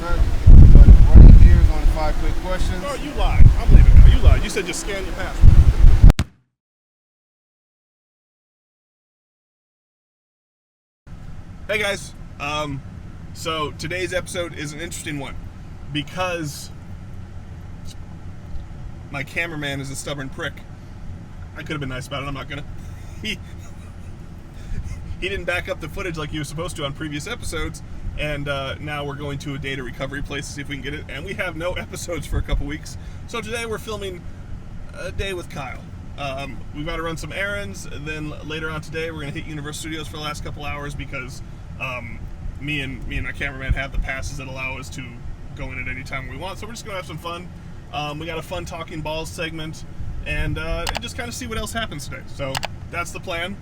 Alright, but right here is only 5 quick questions. Oh, you lied. I'm leaving now. You lied. You said just scan your passport. Hey guys. So today's episode is an interesting one because my cameraman is a stubborn prick. I could have been nice about it. I'm not gonna. He didn't back up the footage like he was supposed to on previous episodes, and now we're going to a data recovery place to see if we can get it, and we have no episodes for a couple weeks. So today we're filming a day with Kyle. We've got to run some errands, and then later on today we're going to hit Universal Studios for the last couple hours because me and my cameraman have the passes that allow us to go in at any time we want. So we're just going to have some fun. We got a fun talking balls segment, and just kind of see what else happens today. So that's the plan.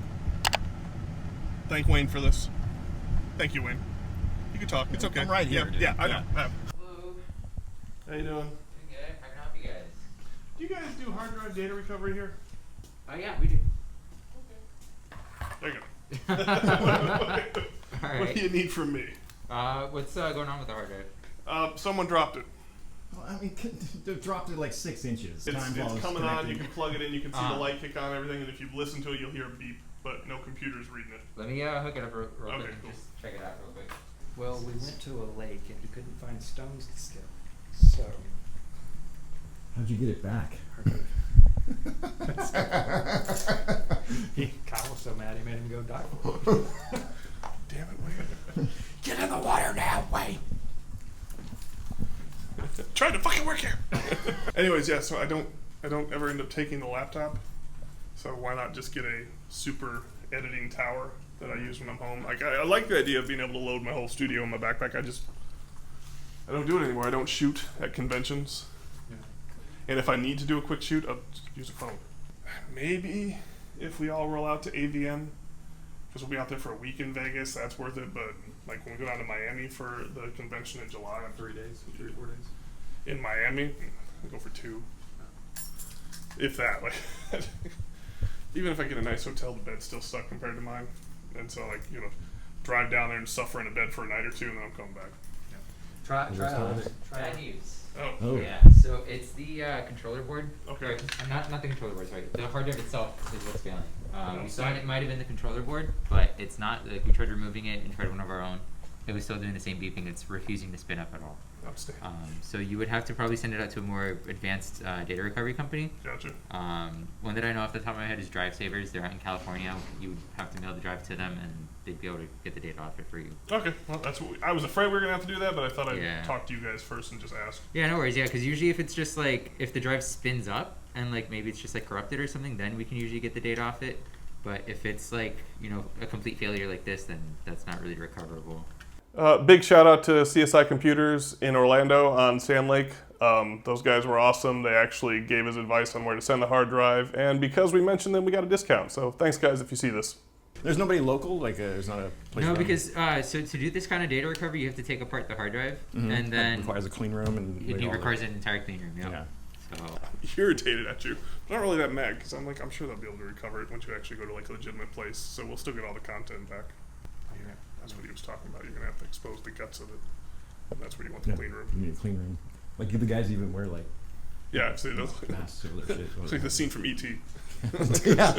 Thank Wayne for this. Thank you, Wayne. You can talk. It's okay. I'm right here. Yeah, I know. Hello. How you doing? Doing good. How can I help you guys? Do you guys do hard drive data recovery here? Oh yeah, we do. There you go. All right. What do you need from me? What's going on with the hard drive? Someone dropped it. Well, I mean, they dropped it like 6 inches. It's coming on. You can plug it in. You can see the light kick on and everything. And if you listen to it, you'll hear a beep. But no computer's reading it. Let me hook it up real quick Okay, and cool. just check it out real quick. Well, we went to a lake and we couldn't find stones to skip. So, How'd you get it back? Kyle was so mad he made him go dive. Damn it, Wayne. Get in the water now, Wayne! Trying to fucking work here. Anyways, yeah. So I don't ever end up taking the laptop. So why not just get a super editing tower that I use when I'm home? Like I like the idea of being able to load my whole studio in my backpack. I don't do it anymore. I don't shoot at conventions. Yeah. And if I need to do a quick shoot, I'll just use a phone. Maybe if we all roll out to AVN, because we'll be out there for a week in Vegas, that's worth it. But like when we go down to Miami for the convention in July, 3 days, 3 or 4 days. in Miami, we'll go for 2. If that, like, even if I get a nice hotel, the bed's still stuck compared to mine. And so, like, drive down there and suffer in a bed for a night or 2, and then I'm coming back. Try Bad news. Oh. Yeah. So it's the controller board. Okay. Right, not the controller board. Sorry. The hard drive itself is what's failing. Oh, We thought it might have been the controller board, but it's not. Like, we tried removing it and tried one of our own. It was still doing the same beeping. It's refusing to spin up at all. Outstanding. So you would have to probably send it out to a more advanced data recovery company. Gotcha. One that I know off the top of my head is Drive Savers. They're out in California. You would have to mail the drive to them, and they'd be able to get the data off it for you. Okay. Well, that's what I was afraid we were going to have to do that, but I thought I'd Yeah. talk to you guys first and just ask. Yeah, no worries. Yeah, because usually if it's just like, if the drive spins up and like maybe it's just like corrupted or something, then we can usually get the data off it. But if it's like, a complete failure like this, then that's not really recoverable. Big shout out to CSI Computers in Orlando on Sand Lake. Those guys were awesome. They actually gave us advice on where to send the hard drive, and because we mentioned them, we got a discount. So thanks, guys, if you see this. There's nobody local? Like, there's not a place No, around? because so to do this kind of data recovery, you have to take apart the hard drive, and That then requires a clean room and it all requires an entire clean room. Yep. Yeah. So Irritated at you. I'm not really that mad because I'm sure they'll be able to recover it once you actually go to like a legitimate place. So we'll still get all the content back. Yeah, that's what he was talking about. You're gonna have to expose the guts of it, and that's where you want the clean room. You need a clean room. Like, do the guys even wear like Yeah, I've seen those. masks over their shit? It's like the scene from E.T. Yeah.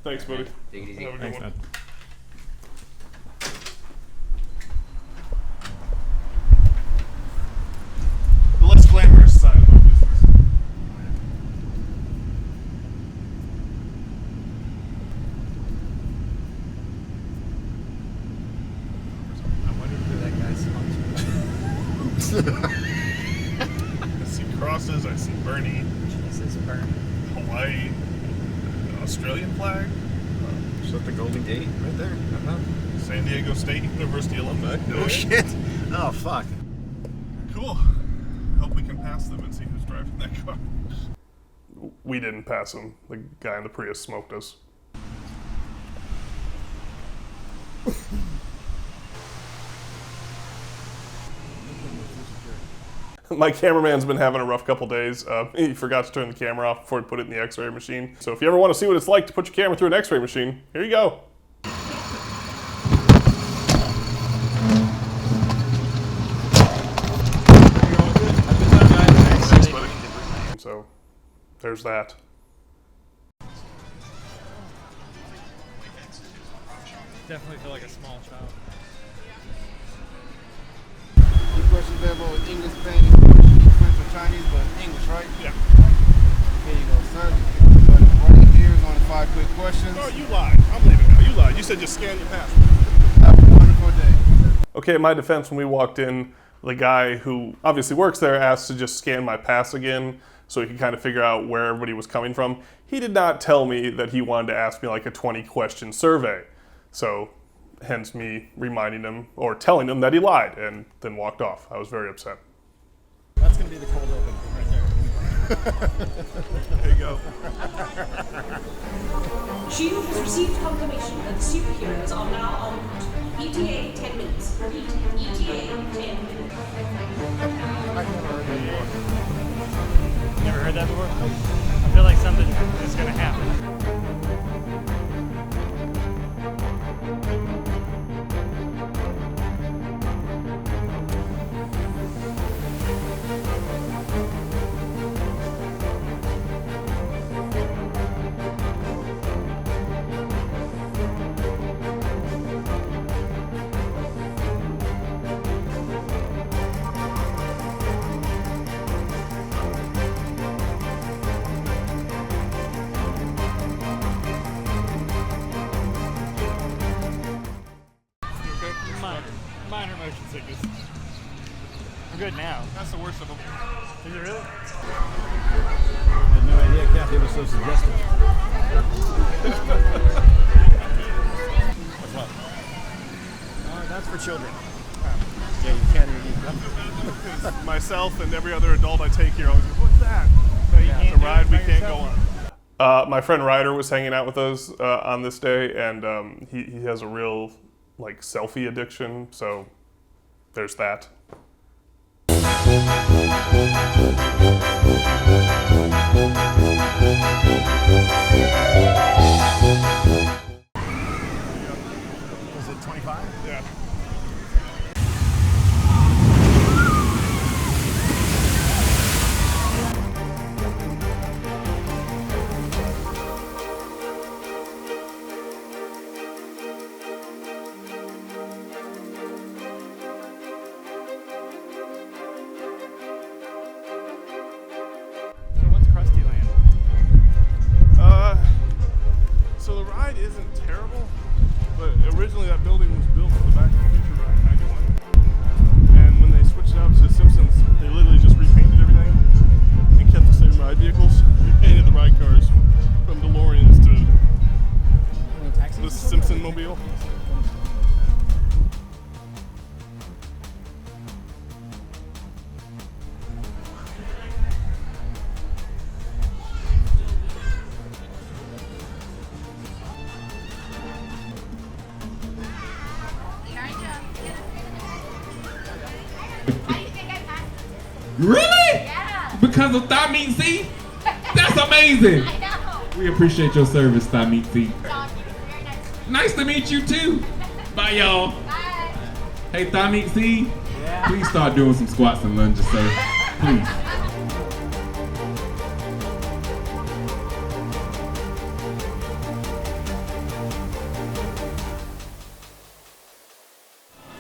Thanks, buddy. take it easy. Have a good Thanks, one. man. The less glamorous side of my business. I wonder who that guy's sponsored. I see crosses. I see Bernie, Jesus, burn. Hawaii, Australian flag, Is that the Golden Gate right there? San Diego State University alumni. Oh, shit. Oh, fuck. Cool. Hope we can pass them and see who's driving that car. We didn't pass him. The guy in the Prius smoked us. My cameraman's been having a rough couple days. He forgot to turn the camera off before he put it in the x-ray machine. So if you ever want to see what it's like to put your camera through an x-ray machine, here you go. there's that. Definitely feel like a small child. Your question's available with English, Spanish, Portuguese, French, or Chinese, but English, right? Yeah. Here you go, sir. But right here is only 5 quick questions. Oh, you lied. I'm leaving now. You lied. You said just scan your passport. Have a wonderful day. Okay, in my defense, when we walked in, the guy who obviously works there asked to just scan my pass again so he could kind of figure out where everybody was coming from. He did not tell me that he wanted to ask me like a 20-question survey. So, hence me reminding him or telling him that he lied and then walked off. I was very upset. That's going to be the cold open right there. There you go. Shield has received confirmation that the superheroes are now en route. ETA 10 minutes. Repeat, ETA 10 minutes. Never heard that before? I feel like something is gonna happen. Minor motion sickness. I'm good now. That's the worst of them. Is it really? I had no idea Kathy was so suggestive. What's what? That's for children. Yeah, you can't even eat them. Myself and every other adult I take here always go, what's that? So you can't It's a do it ride we by can't yourself? go on. My friend Ryder was hanging out with us on this day, and he has a real like selfie addiction, so there's that. Was it 25? Yeah. What's Krusty Land? So the ride isn't terrible, but originally that building was built for the Back to the Future ride back in London. And when they switched it out to Simpsons, they literally just repainted everything and kept the same ride vehicles. Repainted the ride cars from DeLoreans to the Simpson mobile. Really? Yeah. Because of Thigh Meat C? That's amazing. I know. We appreciate your service, Thigh Meat C. Dog, very nice. Nice to meet you too. Bye, y'all. Bye. Hey, Thigh Meat C, please start doing some squats and lunges, sir. Please.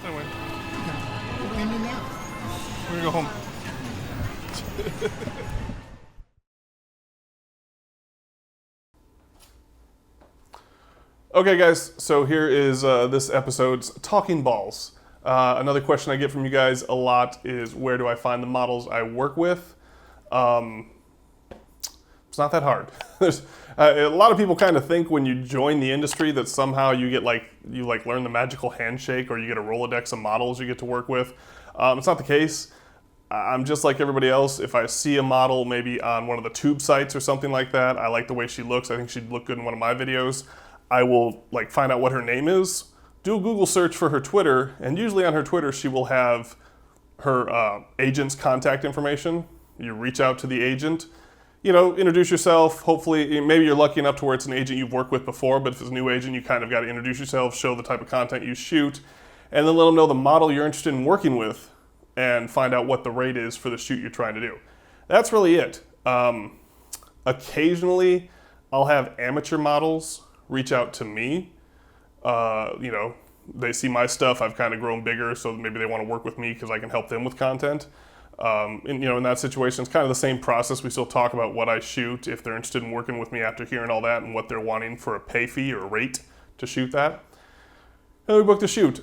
Anyway, What do we do now? we're gonna go home. Okay, guys, so here is this episode's Talking Balls. Another question I get from you guys a lot is, where do I find the models I work with? It's not that hard. There's, a lot of people kind of think when you join the industry that somehow you get you learn the magical handshake, or you get a Rolodex of models you get to work with. It's not the case. I'm just like everybody else. If I see a model maybe on one of the tube sites or something like that, I like the way she looks, I think she'd look good in one of my videos, I will find out what her name is, do a Google search for her Twitter, and usually on her Twitter she will have her agent's contact information. You reach out to the agent, introduce yourself. Hopefully, maybe you're lucky enough to where it's an agent you've worked with before, but if it's a new agent, you kind of got to introduce yourself, show the type of content you shoot, and then let them know the model you're interested in working with, and find out what the rate is for the shoot you're trying to do. That's really it. Occasionally, I'll have amateur models reach out to me. You know, they see my stuff. I've kind of grown bigger, so maybe they want to work with me because I can help them with content. And you know, in that situation, it's kind of the same process. We still talk about what I shoot if they're interested in working with me after hearing all that and what they're wanting for a pay fee or a rate to shoot that. And we book the shoot.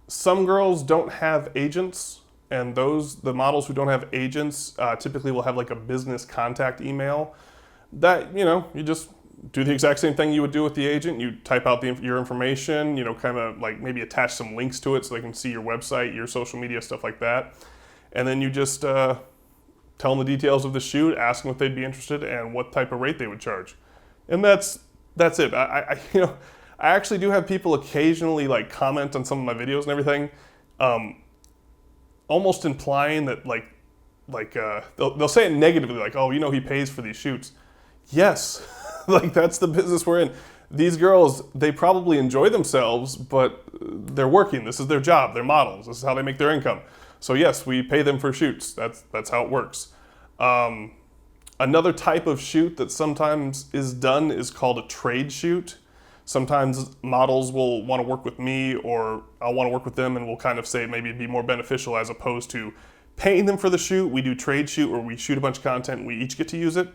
Some girls don't have agents, and the models who don't have agents typically will have like a business contact email that, you know, you just do the exact same thing you would do with the agent. You type out your information, you know, kind of like maybe attach some links to it so they can see your website, your social media, stuff like that. And then you just tell them the details of the shoot, ask them if they'd be interested and what type of rate they would charge. And that's it. You know, I actually do have people occasionally like comment on some of my videos and everything, almost implying that they'll say it negatively, like, oh, you know, he pays for these shoots. Yes, like that's the business we're in. These girls, they probably enjoy themselves, but they're working. This is their job. They're models. This is how they make their income. So yes, we pay them for shoots. That's how it works. Another type of shoot that sometimes is done is called a trade shoot. Sometimes models will want to work with me, or I'll want to work with them, and we'll kind of say maybe it'd be more beneficial as opposed to paying them for the shoot. We do trade shoot where we shoot a bunch of content and we each get to use it.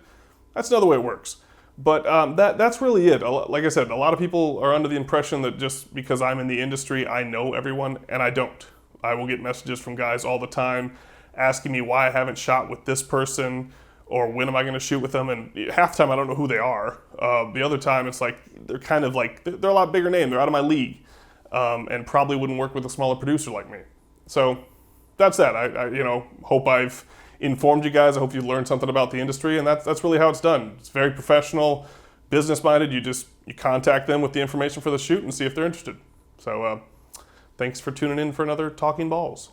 That's another way it works. But that's really it. Like I said, a lot of people are under the impression that just because I'm in the industry, I know everyone, and I don't. I will get messages from guys all the time asking me why I haven't shot with this person or when am I going to shoot with them, and half the time I don't know who they are. The other time it's like they're kind of like, they're a lot bigger name, they're out of my league, and probably wouldn't work with a smaller producer like me. So that's that. I you know, hope I've informed you guys. I hope you learned something about the industry, and that's really how it's done. It's very professional, business-minded. You contact them with the information for the shoot and see if they're interested. So thanks for tuning in for another Talking Balls.